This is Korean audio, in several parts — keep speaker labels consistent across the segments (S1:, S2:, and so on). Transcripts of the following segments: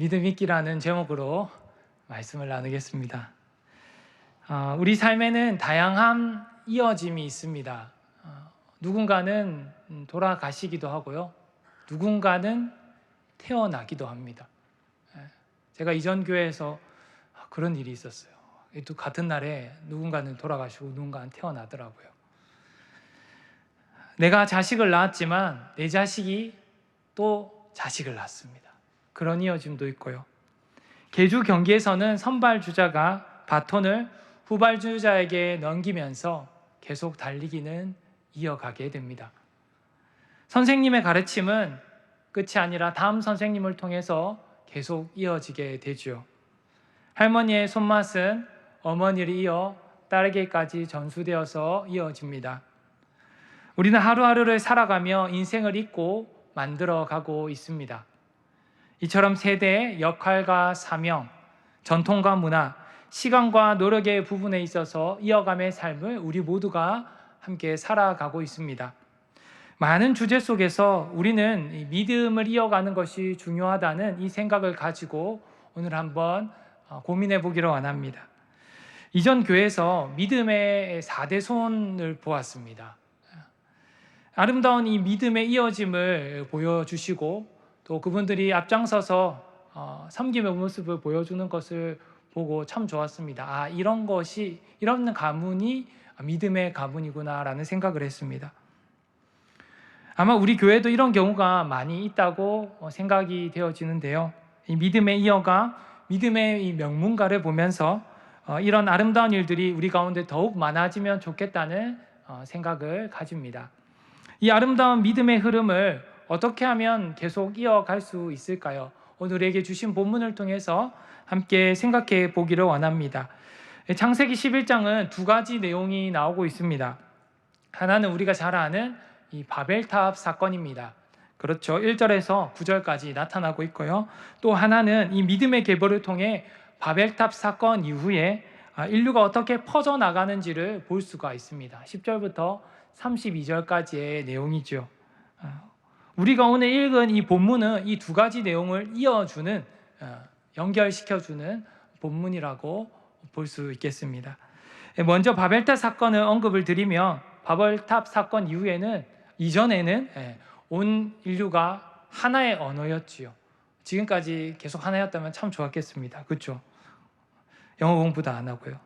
S1: 믿음 있기라는 제목으로 말씀을 나누겠습니다. 우리 삶에는 다양한 이어짐이 있습니다. 누군가는 돌아가시기도 하고요. 누군가는 태어나기도 합니다. 제가 이전 교회에서 그런 일이 있었어요. 또 같은 날에 누군가는 돌아가시고 누군가는 태어나더라고요. 내가 자식을 낳았지만 내 자식이 또 자식을 낳습니다. 그런 이어짐도 있고요. 계주 경기에서는 선발 주자가 바톤을 후발 주자에게 넘기면서 계속 달리기는 이어가게 됩니다. 선생님의 가르침은 끝이 아니라 다음 선생님을 통해서 계속 이어지게 되죠. 할머니의 손맛은 어머니를 이어 딸에게까지 전수되어서 이어집니다. 우리는 하루하루를 살아가며 인생을 잊고 만들어가고 있습니다. 이처럼 세대의 역할과 사명, 전통과 문화, 시간과 노력의 부분에 있어서 이어감의 삶을 우리 모두가 함께 살아가고 있습니다. 많은 주제 속에서 우리는 믿음을 이어가는 것이 중요하다는 이 생각을 가지고 오늘 한번 고민해 보기를 원합니다. 이전 교회에서 믿음의 4대손을 보았습니다. 아름다운 이 믿음의 이어짐을 보여주시고 또 그분들이 앞장서서 섬김의 모습을 보여주는 것을 보고 참 좋았습니다. 이런 가문이 믿음의 가문이구나라는 생각을 했습니다. 아마 우리 교회도 이런 경우가 많이 있다고 생각이 되어지는데요. 이 믿음의 이어가 믿음의 이 명문가를 보면서 이런 아름다운 일들이 우리 가운데 더욱 많아지면 좋겠다는 생각을 가집니다. 이 아름다운 믿음의 흐름을 어떻게 하면 계속 이어갈 수 있을까요? 오늘에게 주신 본문을 통해서 함께 생각해 보기를 원합니다. 창세기 11장은 두 가지 내용이 나오고 있습니다. 하나는 우리가 잘 아는 이 바벨탑 사건입니다. 그렇죠. 1절에서 9절까지 나타나고 있고요. 또 하나는 이 믿음의 계보를 통해 바벨탑 사건 이후에 인류가 어떻게 퍼져나가는지를 볼 수가 있습니다. 10절부터 32절까지의 내용이죠. 우리가 오늘 읽은 이 본문은 이 두 가지 내용을 이어주는, 연결시켜주는 본문이라고 볼 수 있겠습니다. 먼저 바벨탑 사건을 언급을 드리며 바벨탑 사건 이전에는 온 인류가 하나의 언어였지요. 지금까지 계속 하나였다면 참 좋았겠습니다. 그렇죠? 영어 공부도 안 하고요.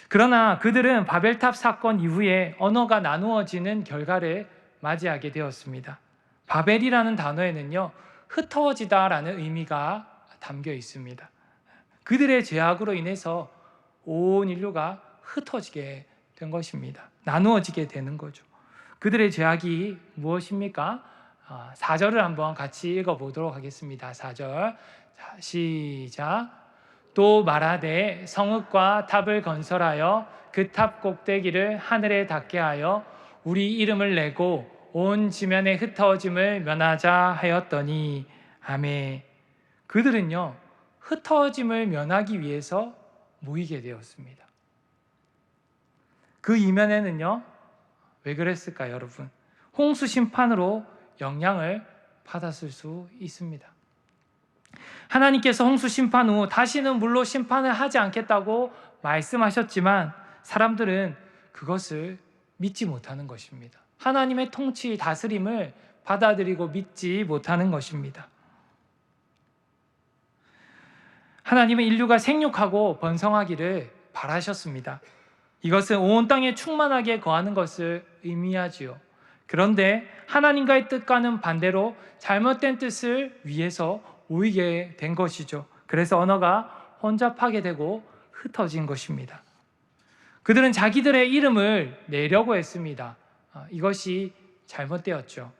S1: 그러나 그들은 바벨탑 사건 이후에 언어가 나누어지는 결과를 맞이하게 되었습니다. 바벨이라는 단어에는요, 흩어지다라는 의미가 담겨 있습니다. 그들의 죄악으로 인해서 온 인류가 흩어지게 된 것입니다. 나누어지게 되는 거죠. 그들의 죄악이 무엇입니까? 4절을 한번 같이 읽어보도록 하겠습니다. 4절 시작. 또 말하되 성읍과 탑을 건설하여 그 탑 꼭대기를 하늘에 닿게 하여 우리 이름을 내고 온 지면의 흩어짐을 면하자 하였더니 아멘. 그들은요, 흩어짐을 면하기 위해서 모이게 되었습니다. 그 이면에는요, 왜 그랬을까요, 여러분? 홍수 심판으로 영향을 받았을 수 있습니다. 하나님께서 홍수 심판 후 다시는 물로 심판을 하지 않겠다고 말씀하셨지만 사람들은 그것을 믿지 못하는 것입니다. 하나님의 통치, 다스림을 받아들이고 믿지 못하는 것입니다. 하나님은 인류가 생육하고 번성하기를 바라셨습니다. 이것은 온 땅에 충만하게 거하는 것을 의미하지요. 그런데 하나님과의 뜻과는 반대로 잘못된 뜻을 위해서 모이게 된 것이죠. 그래서 언어가 혼잡하게 되고 흩어진 것입니다. 그들은 자기들의 이름을 내려고 했습니다. 이것이 잘못되었죠.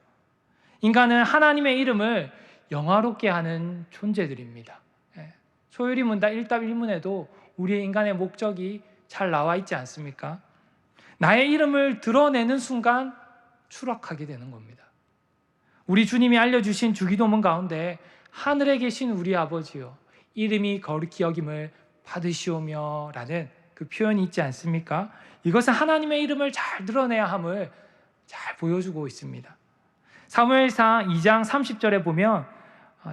S1: 인간은 하나님의 이름을 영화롭게 하는 존재들입니다. 소율이 문답 1답 1문에도 우리의 인간의 목적이 잘 나와 있지 않습니까? 나의 이름을 드러내는 순간 추락하게 되는 겁니다. 우리 주님이 알려주신 주기도문 가운데 하늘에 계신 우리 아버지요, 이름이 거룩히 여김을 받으시오며 라는 그 표현이 있지 않습니까? 이것은 하나님의 이름을 잘 드러내야 함을 잘 보여주고 있습니다. 사무엘상 2장 30절에 보면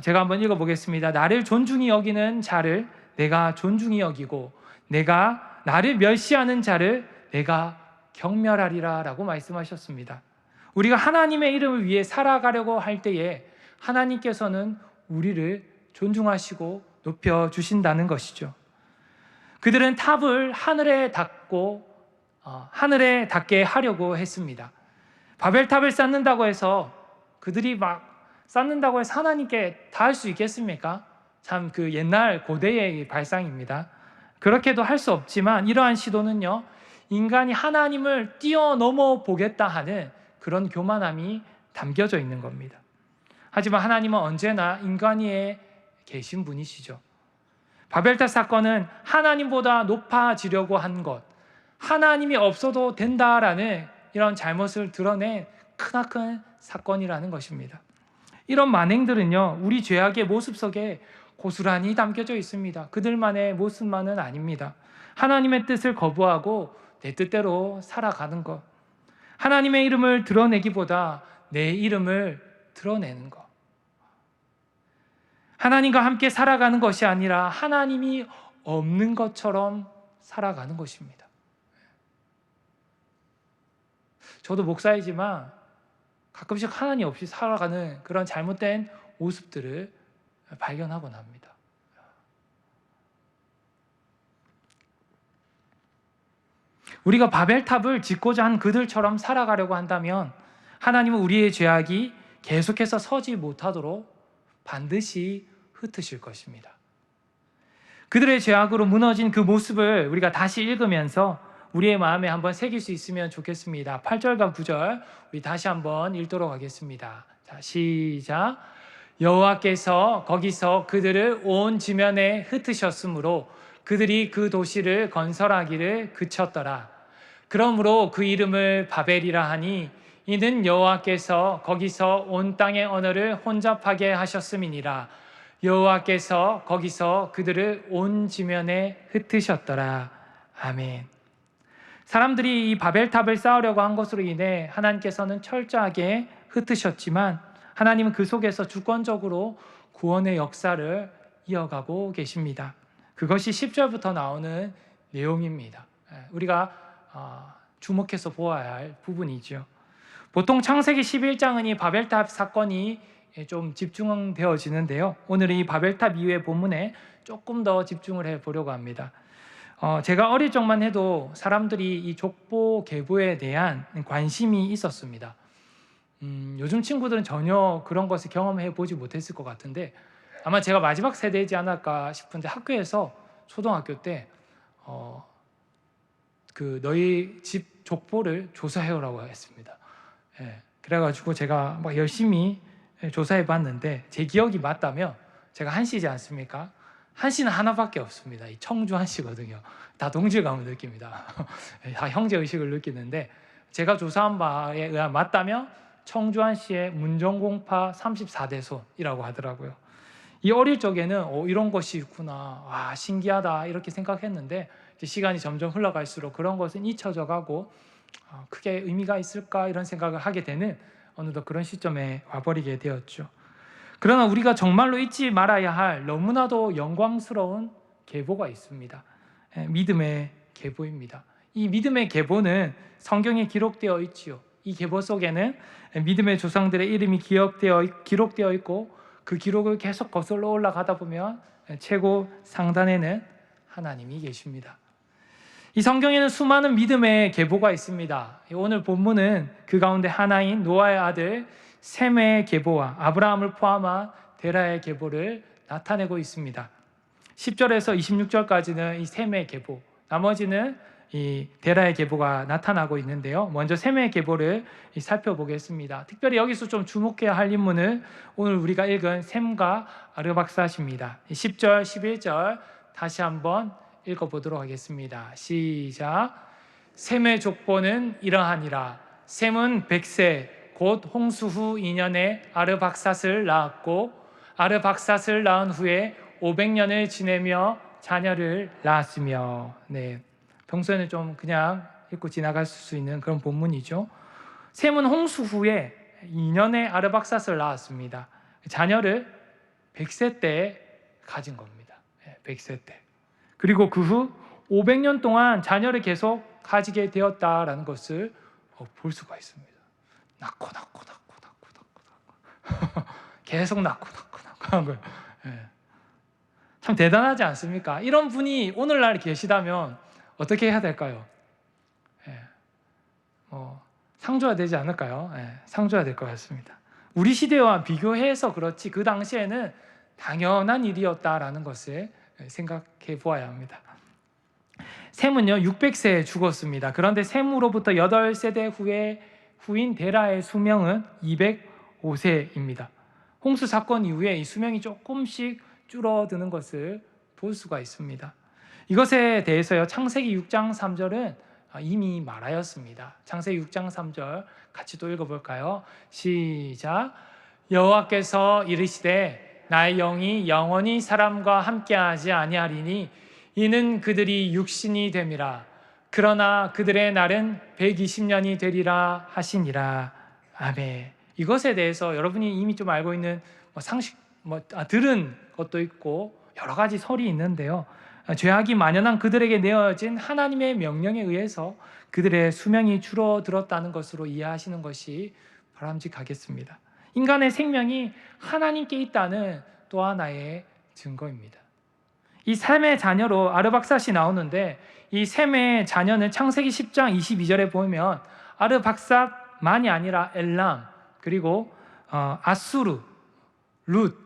S1: 제가 한번 읽어보겠습니다. 나를 존중히 여기는 자를 내가 존중히 여기고 내가 나를 멸시하는 자를 내가 경멸하리라 라고 말씀하셨습니다. 우리가 하나님의 이름을 위해 살아가려고 할 때에 하나님께서는 우리를 존중하시고 높여주신다는 것이죠. 그들은 탑을 하늘에 닿게 하려고 했습니다. 바벨탑을 쌓는다고 해서 그들이 막 쌓는다고 해서 하나님께 닿을 수 있겠습니까? 참 그 옛날 고대의 발상입니다. 그렇게도 할 수 없지만 이러한 시도는요, 인간이 하나님을 뛰어넘어 보겠다 하는 그런 교만함이 담겨져 있는 겁니다. 하지만 하나님은 언제나 인간 위에 계신 분이시죠. 바벨탑 사건은 하나님보다 높아지려고 한 것, 하나님이 없어도 된다라는 이런 잘못을 드러낸 크나큰 사건이라는 것입니다. 이런 만행들은요, 우리 죄악의 모습 속에 고스란히 담겨져 있습니다. 그들만의 모습만은 아닙니다. 하나님의 뜻을 거부하고 내 뜻대로 살아가는 것, 하나님의 이름을 드러내기보다 내 이름을 드러내는 것, 하나님과 함께 살아가는 것이 아니라 하나님이 없는 것처럼 살아가는 것입니다. 저도 목사이지만 가끔씩 하나님 없이 살아가는 그런 잘못된 모습들을 발견하곤 합니다. 우리가 바벨탑을 짓고자 한 그들처럼 살아가려고 한다면 하나님은 우리의 죄악이 계속해서 서지 못하도록 반드시 흩으실 것입니다. 그들의 죄악으로 무너진 그 모습을 우리가 다시 읽으면서 우리의 마음에 한번 새길 수 있으면 좋겠습니다. 8절과 9절 우리 다시 한번 읽도록 하겠습니다. 자, 시작. 여호와께서 거기서 그들을 온 지면에 흩으셨으므로 그들이 그 도시를 건설하기를 그쳤더라. 그러므로 그 이름을 바벨이라 하니 이는 여호와께서 거기서 온 땅의 언어를 혼잡하게 하셨음이니라. 여호와께서 거기서 그들을 온 지면에 흩으셨더라. 아멘. 사람들이 이 바벨탑을 쌓으려고 한 것으로 인해 하나님께서는 철저하게 흩으셨지만 하나님은 그 속에서 주권적으로 구원의 역사를 이어가고 계십니다. 그것이 10절부터 나오는 내용입니다. 우리가 주목해서 보아야 할 부분이죠. 보통 창세기 11장은 이 바벨탑 사건이 좀 집중되어지는데요. 오늘은 이 바벨탑 이후의 본문에 조금 더 집중을 해보려고 합니다. 제가 어릴 적만 해도 사람들이 이 족보 계보에 대한 관심이 있었습니다. 요즘 친구들은 전혀 그런 것을 경험해 보지 못했을 것 같은데 아마 제가 마지막 세대이지 않을까 싶은데 학교에서 초등학교 때 그 너희 집 족보를 조사해오라고 했습니다. 그래가지고 제가 막 열심히 조사해봤는데 제 기억이 맞다면 제가 한시지 않습니까? 한시는 하나밖에 없습니다. 이 청주 한시거든요. 다 동질감을 느낍니다. 다 형제의식을 느끼는데 제가 조사한 바에 의하면 맞다면 청주 한시의 문정공파 34대손이라고 하더라고요. 이 어릴 적에는 이런 것이 있구나, 와 신기하다 이렇게 생각했는데 시간이 점점 흘러갈수록 그런 것은 잊혀져 가고 크게 의미가 있을까 이런 생각을 하게 되는 어느덧 그런 시점에 와버리게 되었죠. 그러나 우리가 정말로 잊지 말아야 할 너무나도 영광스러운 계보가 있습니다. 믿음의 계보입니다. 이 믿음의 계보는 성경에 기록되어 있지요. 이 계보 속에는 믿음의 조상들의 이름이 기록되어 있고 그 기록을 계속 거슬러 올라가다 보면 최고 상단에는 하나님이 계십니다. 이 성경에는 수많은 믿음의 계보가 있습니다. 오늘 본문은 그 가운데 하나인 노아의 아들 셈의 계보와 아브라함을 포함한 데라의 계보를 나타내고 있습니다. 10절에서 26절까지는 이 셈의 계보, 나머지는 이 데라의 계보가 나타나고 있는데요. 먼저 셈의 계보를 살펴보겠습니다. 특별히 여기서 좀 주목해야 할 인물은 오늘 우리가 읽은 셈과 아르박사십니다. 10절, 11절 다시 한번 읽어보도록 하겠습니다. 시작. 셈의 족보는 이러하니라. 셈은 100세 곧 홍수 후 2년에 아르박삿을 낳았고 아르박삿을 낳은 후에 500년을 지내며 자녀를 낳았으며. 네, 평소에는 좀 그냥 읽고 지나갈 수 있는 그런 본문이죠. 셈은 홍수 후에 2년에 아르박삿을 낳았습니다. 자녀를 100세 때 가진 겁니다. 100세 때. 그리고 그 후 500년 동안 자녀를 계속 가지게 되었다라는 것을 볼 수가 있습니다. 낳고 계속 낳고 한 거예요. 참 대단하지 않습니까? 이런 분이 오늘날 계시다면 어떻게 해야 될까요? 상 줘야 되지 않을까요? 상 줘야 될 것 같습니다. 우리 시대와 비교해서 그렇지 그 당시에는 당연한 일이었다라는 것을 생각해 보아야 합니다. 셈은요 600세에 죽었습니다. 그런데 셈으로부터 8세대 후인 데라의 수명은 205세입니다. 홍수 사건 이후에 이 수명이 조금씩 줄어드는 것을 볼 수가 있습니다. 이것에 대해서요 창세기 6장 3절은 이미 말하였습니다. 창세기 6장 3절 같이 또 읽어볼까요? 시작. 여호와께서 이르시되 나의 영이 영원히 사람과 함께하지 아니하리니 이는 그들이 육신이 됨이라. 그러나 그들의 날은 120년이 되리라 하시니라. 아멘. 이것에 대해서 여러분이 이미 좀 알고 있는 들은 것도 있고 여러 가지 설이 있는데요. 죄악이 만연한 그들에게 내어진 하나님의 명령에 의해서 그들의 수명이 줄어들었다는 것으로 이해하시는 것이 바람직하겠습니다. 인간의 생명이 하나님께 있다는 또 하나의 증거입니다. 이 셈의 자녀로 아르박삿이 나오는데 이 셈의 자녀는 창세기 10장 22절에 보면 아르박삿만이 아니라 엘람 그리고 아수르, 룻,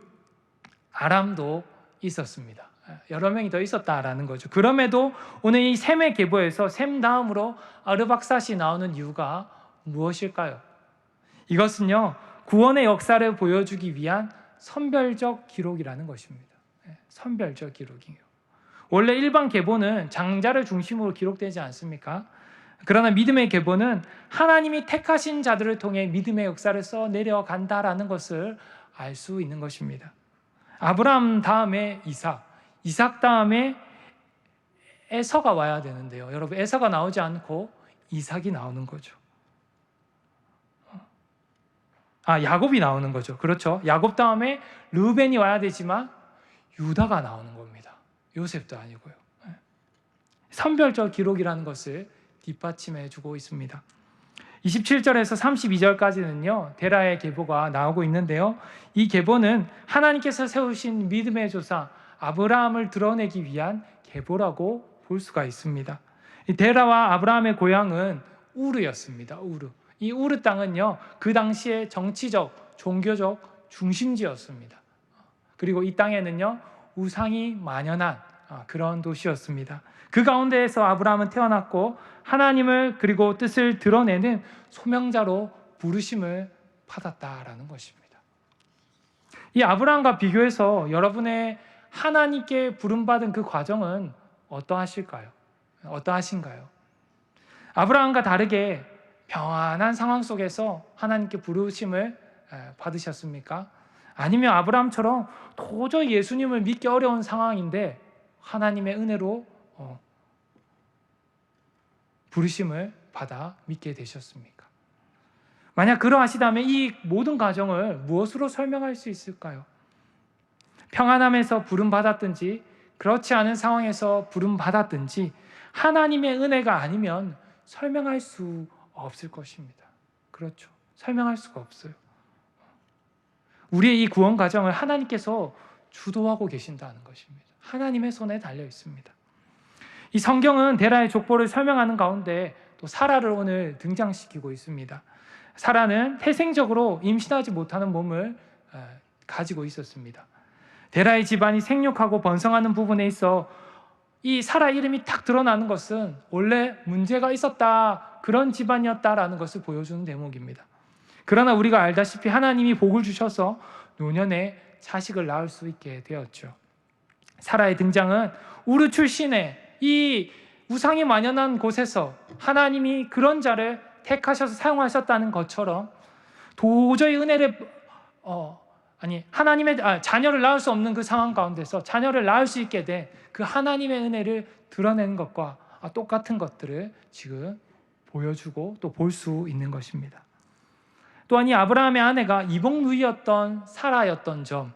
S1: 아람도 있었습니다. 여러 명이 더 있었다라는 거죠. 그럼에도 오늘 이 셈의 계보에서 셈 다음으로 아르박삿이 나오는 이유가 무엇일까요? 이것은요 구원의 역사를 보여주기 위한 선별적 기록이라는 것입니다. 선별적 기록이에요. 원래 일반 계보는 장자를 중심으로 기록되지 않습니까? 그러나 믿음의 계보는 하나님이 택하신 자들을 통해 믿음의 역사를 써 내려간다라는 것을 알 수 있는 것입니다. 아브라함 다음에 이삭 다음에 에서가 와야 되는데요. 여러분 에서가 나오지 않고 이삭이 나오는 거죠. 야곱이 나오는 거죠. 그렇죠. 야곱 다음에 르우벤이 와야 되지만 유다가 나오는 겁니다. 요셉도 아니고요. 선별적 기록이라는 것을 뒷받침해 주고 있습니다. 27절에서 32절까지는요 데라의 계보가 나오고 있는데요, 이 계보는 하나님께서 세우신 믿음의 조상 아브라함을 드러내기 위한 계보라고 볼 수가 있습니다. 데라와 아브라함의 고향은 우르였습니다. 이 우르 땅은요 그 당시에 정치적, 종교적 중심지였습니다. 그리고 이 땅에는요 우상이 만연한 그런 도시였습니다. 그 가운데에서 아브라함은 태어났고 하나님을 그리고 뜻을 드러내는 소명자로 부르심을 받았다라는 것입니다. 이 아브라함과 비교해서 여러분의 하나님께 부름받은 그 과정은 어떠하신가요? 아브라함과 다르게 평안한 상황 속에서 하나님께 부르심을 받으셨습니까? 아니면 아브라함처럼 도저히 예수님을 믿기 어려운 상황인데 하나님의 은혜로 부르심을 받아 믿게 되셨습니까? 만약 그러하시다면 이 모든 과정을 무엇으로 설명할 수 있을까요? 평안함에서 부름받았든지 그렇지 않은 상황에서 부름받았든지 하나님의 은혜가 아니면 설명할 수 없을 것입니다. 그렇죠. 설명할 수가 없어요. 우리의 이 구원 과정을 하나님께서 주도하고 계신다는 것입니다. 하나님의 손에 달려 있습니다. 이 성경은 데라의 족보를 설명하는 가운데 또 사라를 오늘 등장시키고 있습니다. 사라는 태생적으로 임신하지 못하는 몸을 가지고 있었습니다. 데라의 집안이 생육하고 번성하는 부분에 있어 이 사라 이름이 딱 드러나는 것은 원래 문제가 있었다, 그런 집안이었다라는 것을 보여주는 대목입니다. 그러나 우리가 알다시피 하나님이 복을 주셔서 노년에 자식을 낳을 수 있게 되었죠. 사라의 등장은 우르 출신의 이 우상이 만연한 곳에서 하나님이 그런 자를 택하셔서 사용하셨다는 것처럼 도저히 은혜를 하나님의 자녀를 낳을 수 없는 그 상황 가운데서 자녀를 낳을 수 있게 된 그 하나님의 은혜를 드러내는 것과 똑같은 것들을 지금 보여주고 또 볼 수 있는 것입니다. 또한 이 아브라함의 아내가 이복 누이였던 사라였던 점,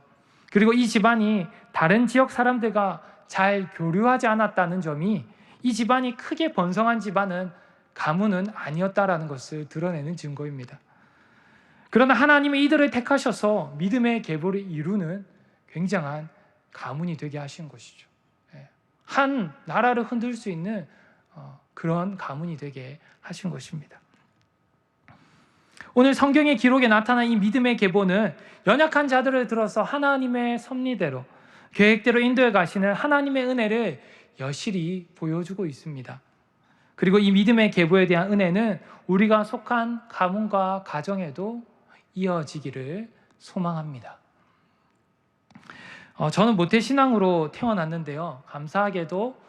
S1: 그리고 이 집안이 다른 지역 사람들과 잘 교류하지 않았다는 점이 이 집안이 크게 번성한 집안은 가문은 아니었다라는 것을 드러내는 증거입니다. 그러나 하나님이 이들을 택하셔서 믿음의 계보를 이루는 굉장한 가문이 되게 하신 것이죠. 한 나라를 흔들 수 있는 그런 가문이 되게 하신 것입니다. 오늘 성경의 기록에 나타난 이 믿음의 계보는 연약한 자들을 들어서 하나님의 섭리대로 계획대로 인도해 가시는 하나님의 은혜를 여실히 보여주고 있습니다. 그리고 이 믿음의 계보에 대한 은혜는 우리가 속한 가문과 가정에도 이어지기를 소망합니다. 저는 모태신앙으로 태어났는데요. 감사하게도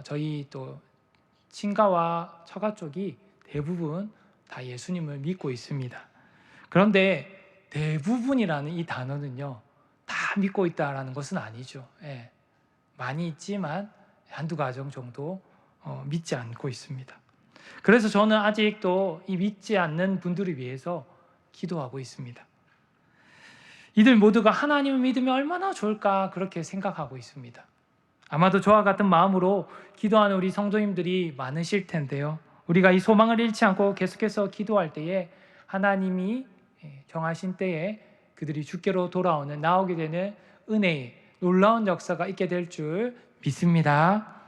S1: 저희 또 친가와 처가 쪽이 대부분 다 예수님을 믿고 있습니다. 그런데 대부분이라는 이 단어는요, 다 믿고 있다라는 것은 아니죠. 많이 있지만 한두 가정 정도 믿지 않고 있습니다. 그래서 저는 아직도 이 믿지 않는 분들을 위해서 기도하고 있습니다. 이들 모두가 하나님을 믿으면 얼마나 좋을까 그렇게 생각하고 있습니다. 아마도 저와 같은 마음으로 기도하는 우리 성도님들이 많으실 텐데요. 우리가 이 소망을 잃지 않고 계속해서 기도할 때에 하나님이 정하신 때에 그들이 주께로 돌아오는, 나오게 되는 은혜의 놀라운 역사가 있게 될 줄 믿습니다.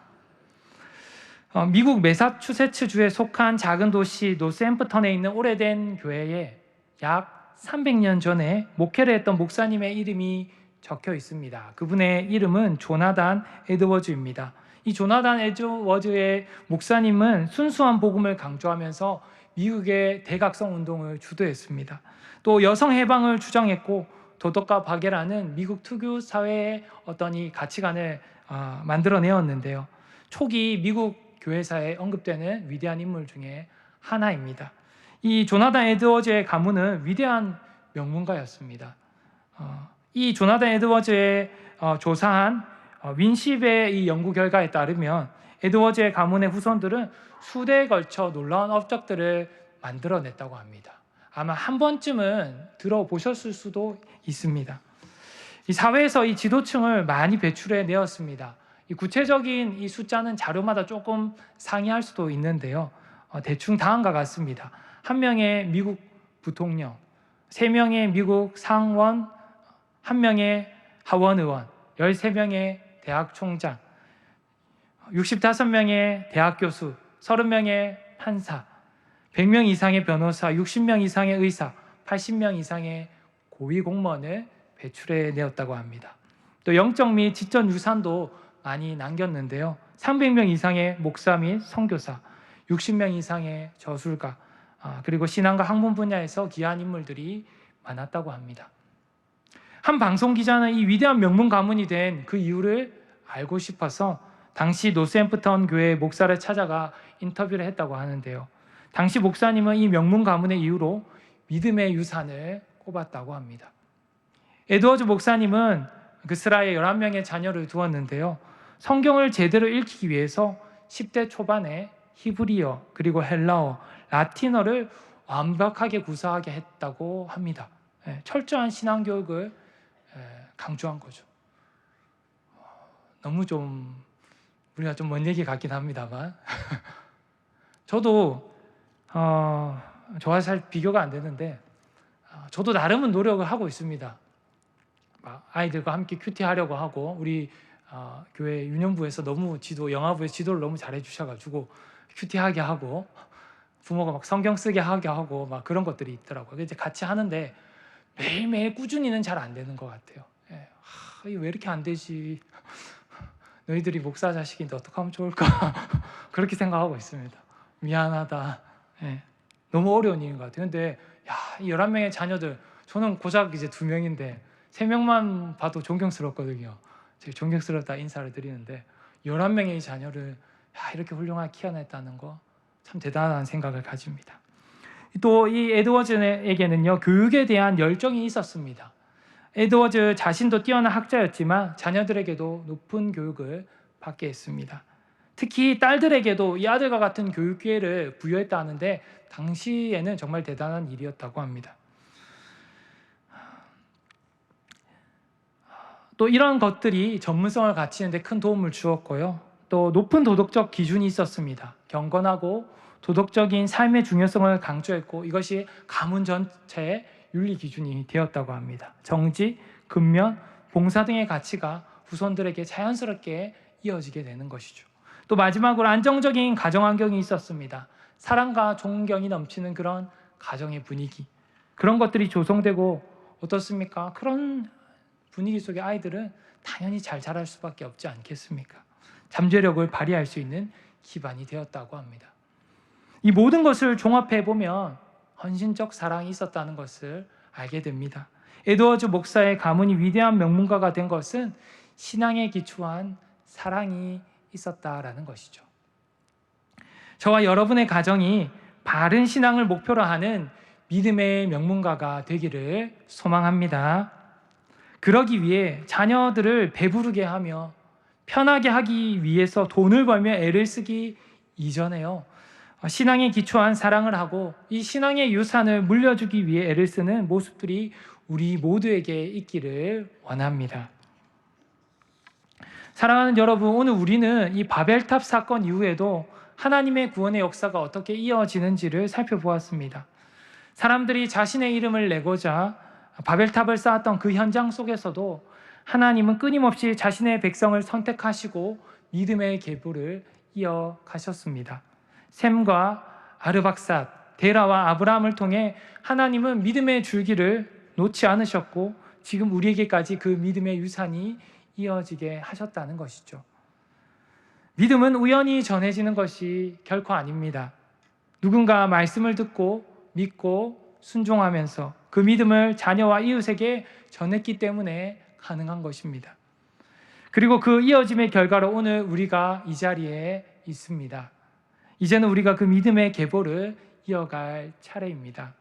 S1: 미국 매사추세츠주에 속한 작은 도시 노샘프턴에 있는 오래된 교회에 약 300년 전에 목회를 했던 목사님의 이름이 적혀 있습니다. 그분의 이름은 조나단 에드워즈입니다. 이 조나단 에드워즈의 목사님은 순수한 복음을 강조하면서 미국의 대각성 운동을 주도했습니다. 또 여성 해방을 주장했고 도덕과 박애라는 미국 특유 사회의 어떤 이 가치관을 만들어내었는데요. 초기 미국 교회사에 언급되는 위대한 인물 중에 하나입니다. 이 조나단 에드워즈의 가문은 위대한 명문가였습니다. 이 조나단 에드워즈의 조사한 윈십의 이 연구 결과에 따르면 에드워즈의 가문의 후손들은 수대에 걸쳐 놀라운 업적들을 만들어냈다고 합니다. 아마 한 번쯤은 들어보셨을 수도 있습니다. 이 사회에서 이 지도층을 많이 배출해 내었습니다. 이 구체적인 이 숫자는 자료마다 조금 상이할 수도 있는데요. 대충 다음과 같습니다. 1명의 미국 부통령, 3명의 미국 상원, 1명의 하원 의원, 13명의 대학 총장, 65명의 대학 교수, 30명의 판사, 100명 이상의 변호사, 60명 이상의 의사, 80명 이상의 고위 공무원을 배출해 내었다고 합니다. 또 영적 및 지적 유산도 많이 남겼는데요. 300명 이상의 목사 및 선교사, 60명 이상의 저술가, 그리고 신앙과 학문 분야에서 귀한 인물들이 많았다고 합니다. 한 방송 기자는 이 위대한 명문 가문이 된 그 이유를 알고 싶어서 당시 노샘프턴 교회 목사를 찾아가 인터뷰를 했다고 하는데요. 당시 목사님은 이 명문 가문의 이유로 믿음의 유산을 꼽았다고 합니다. 에드워즈 목사님은 그스라에 11명의 자녀를 두었는데요. 성경을 제대로 읽기 위해서 10대 초반에 히브리어, 그리고 헬라어, 라틴어를 완벽하게 구사하게 했다고 합니다. 철저한 신앙교육을 강조한 거죠. 너무 좀 우리가 좀 먼 얘기 같긴 합니다만 저도 저와 잘 비교가 안 되는데 저도 나름은 노력을 하고 있습니다. 아이들과 함께 큐티하려고 하고 우리 교회 유년부에서 너무 영화부에서 지도를 너무 잘해 주셔가지고 큐티하게 하고 부모가 막 성경 쓰게 하게 하고 막 그런 것들이 있더라고요. 이제 같이 하는데 매일매일 꾸준히는 잘 안 되는 것 같아요. 이게 왜 이렇게 안 되지? 너희들이 목사 자식인데 어떻게 하면 좋을까? 그렇게 생각하고 있습니다. 미안하다. 너무 어려운 일인 것 같아요. 근데 이 11명의 자녀들, 저는 고작 이제 2명인데 3명만 봐도 존경스럽거든요. 제가 존경스럽다 인사를 드리는데 11명의 자녀를 이렇게 훌륭하게 키워냈다는 거 참 대단한 생각을 가집니다. 또 이 에드워즈에게는요, 교육에 대한 열정이 있었습니다. 에드워즈 자신도 뛰어난 학자였지만 자녀들에게도 높은 교육을 받게 했습니다. 특히 딸들에게도 이 아들과 같은 교육 기회를 부여했다 하는데 당시에는 정말 대단한 일이었다고 합니다. 또 이런 것들이 전문성을 갖추는데 큰 도움을 주었고요. 또 높은 도덕적 기준이 있었습니다. 경건하고 도덕적인 삶의 중요성을 강조했고 이것이 가문 전체의 윤리 기준이 되었다고 합니다. 정직, 근면, 봉사 등의 가치가 후손들에게 자연스럽게 이어지게 되는 것이죠. 또 마지막으로 안정적인 가정 환경이 있었습니다. 사랑과 존경이 넘치는 그런 가정의 분위기, 그런 것들이 조성되고 어떻습니까? 그런 분위기 속의 아이들은 당연히 잘 자랄 수밖에 없지 않겠습니까? 잠재력을 발휘할 수 있는 기반이 되었다고 합니다. 이 모든 것을 종합해 보면 헌신적 사랑이 있었다는 것을 알게 됩니다. 에드워즈 목사의 가문이 위대한 명문가가 된 것은 신앙에 기초한 사랑이 있었다라는 것이죠. 저와 여러분의 가정이 바른 신앙을 목표로 하는 믿음의 명문가가 되기를 소망합니다. 그러기 위해 자녀들을 배부르게 하며 편하게 하기 위해서 돈을 벌며 애를 쓰기 이전에요, 신앙에 기초한 사랑을 하고 이 신앙의 유산을 물려주기 위해 애를 쓰는 모습들이 우리 모두에게 있기를 원합니다. 사랑하는 여러분, 오늘 우리는 이 바벨탑 사건 이후에도 하나님의 구원의 역사가 어떻게 이어지는지를 살펴보았습니다. 사람들이 자신의 이름을 내고자 바벨탑을 쌓았던 그 현장 속에서도 하나님은 끊임없이 자신의 백성을 선택하시고 믿음의 계보를 이어가셨습니다. 셈과 아르박삿, 데라와 아브라함을 통해 하나님은 믿음의 줄기를 놓지 않으셨고 지금 우리에게까지 그 믿음의 유산이 이어지게 하셨다는 것이죠. 믿음은 우연히 전해지는 것이 결코 아닙니다. 누군가 말씀을 듣고 믿고 순종하면서 그 믿음을 자녀와 이웃에게 전했기 때문에 가능한 것입니다. 그리고 그 이어짐의 결과로 오늘 우리가 이 자리에 있습니다. 이제는 우리가 그 믿음의 계보를 이어갈 차례입니다.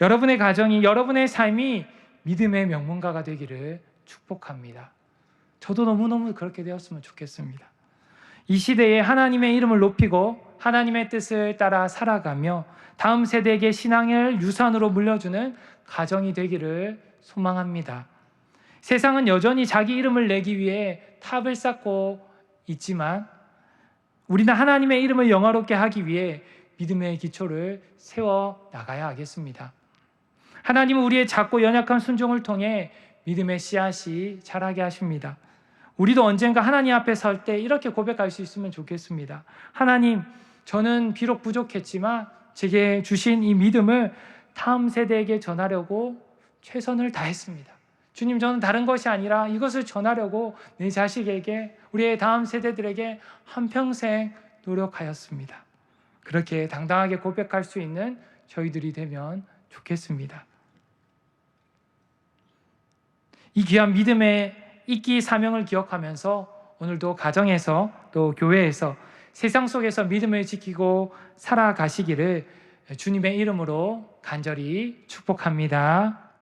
S1: 여러분의 가정이, 여러분의 삶이 믿음의 명문가가 되기를 축복합니다. 저도 너무너무 그렇게 되었으면 좋겠습니다. 이 시대에 하나님의 이름을 높이고 하나님의 뜻을 따라 살아가며 다음 세대에게 신앙을 유산으로 물려주는 가정이 되기를 소망합니다. 세상은 여전히 자기 이름을 내기 위해 탑을 쌓고 있지만 우리는 하나님의 이름을 영화롭게 하기 위해 믿음의 기초를 세워 나가야 하겠습니다. 하나님은 우리의 작고 연약한 순종을 통해 믿음의 씨앗이 자라게 하십니다. 우리도 언젠가 하나님 앞에 설 때 이렇게 고백할 수 있으면 좋겠습니다. 하나님, 저는 비록 부족했지만 제게 주신 이 믿음을 다음 세대에게 전하려고 최선을 다했습니다. 주님, 저는 다른 것이 아니라 이것을 전하려고 내 자식에게, 우리의 다음 세대들에게 한평생 노력하였습니다. 그렇게 당당하게 고백할 수 있는 저희들이 되면 좋겠습니다. 이 귀한 믿음의 이기 사명을 기억하면서 오늘도 가정에서 또 교회에서 세상 속에서 믿음을 지키고 살아가시기를 주님의 이름으로 간절히 축복합니다.